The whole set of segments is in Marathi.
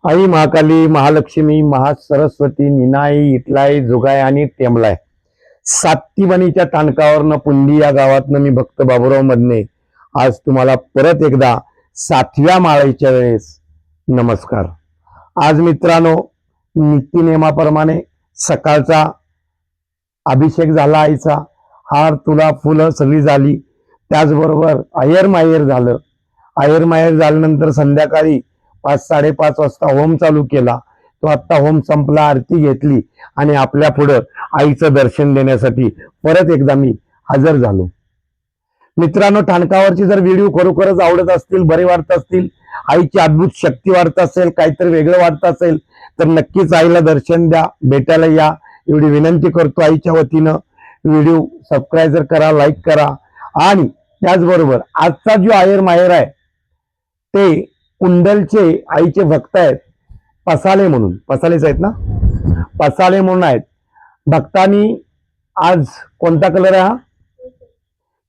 आई महाकाली, महालक्ष्मी, महासरस्वती, निनाई, इटलाई, जुगाय आणि टेंबलाय. साततीबनीच्या तांडकावरनं पुंडी या गावातनं मी भक्त बाबूराव मदने आज तुम्हाला परत एकदा 7व्या माळेच्या वेळेस नमस्कार. आज मित्रांनो, नित्यनेमाप्रमाणे सकाळचा अभिषेक झाला, आईचा हार तुला फुलं सगळी झाली, त्याचबरोबर आयर मायर झालं. आयर मायर झाल्यानंतर संध्याकाळी 5-5:30 वाजता होम चालू केला. तो आता होम संपला, आरती घेतली आणि आपल्या पुढं आईचं दर्शन देण्यासाठी परत एकदा मी हजर झालो. मित्रांनो, ठाणकावरची जर व्हिडिओ खरोखरच आवडत असतील, बरे वाटत असतील, आईची अद्भुत शक्ती वाटत असेल, काहीतरी वेगळं वाटत असेल तर नक्कीच आईला दर्शन द्या, भेटायला या एवढी विनंती करतो आईच्या वतीनं. व्हिडिओ सबस्क्राईब करा, लाईक करा आणि त्याचबरोबर आजचा जो आयर मायर आहे ते कुंडलचे आईचे भक्त आहेत, पसाले म्हणून. पसालेच आहेत ना, पसाले म्हणून आहेत. भक्तांनी आज कोणता कलर आहे? हा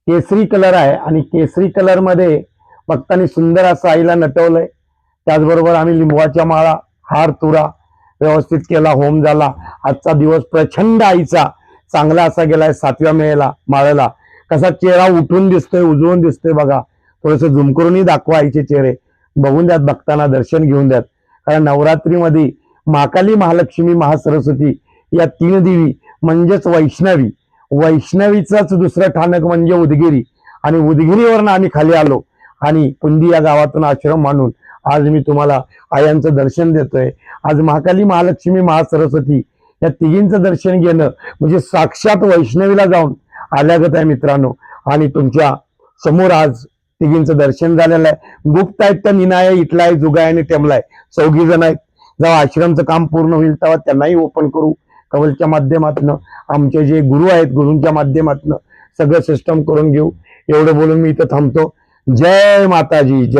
केसरी कलर आहे आणि केसरी कलर मध्ये भक्तांनी सुंदर असं आईला नटवलंय. त्याचबरोबर आम्ही लिंबवाच्या माळा, हार तुरा व्यवस्थित केला, होम झाला. आजचा दिवस प्रचंड आईचा चांगला असा गेलाय. 7व्या माळेला कसा चेहरा उठून दिसतोय, उजळून दिसतोय बघा. थोडस झूम करूनही दाखवा आईचे चेहरे, बघून द्यात भक्तांना, दर्शन घेऊन द्यात. कारण नवरात्रीमध्ये महाकाली, महालक्ष्मी, महासरस्वती या 3 देवी म्हणजेच वैष्णवी, वैष्णवीचाच दुसरं ठाणक म्हणजे उदगिरी आणि उदगिरीवरनं आम्ही खाली आलो आणि पुंडी या गावातून आश्रम मानून आज मी तुम्हाला आयांचं दर्शन देतोय. आज महाकाली, महालक्ष्मी, महासरस्वती या तिघींचं दर्शन घेणं म्हणजे साक्षात वैष्णवीला जाऊन आल्यागत आहे मित्रांनो. आणि तुमच्या समोर आज तिघींचं दर्शन झालेलं आहे. गुप्त आहेत त्या निनाय, इटलाय, जुगाय आणि टेंबलाय, 4 जण आहेत. जेव्हा आश्रमचं काम पूर्ण होईल तेव्हा त्यांनाही ओपन करू कवलच्या माध्यमातून. आमचे जे गुरु आहेत, गुरूंच्या माध्यमातून सगळं सिस्टम करून घेऊ. एवढं बोलून मी इथं थांबतो. जय माताजी. जय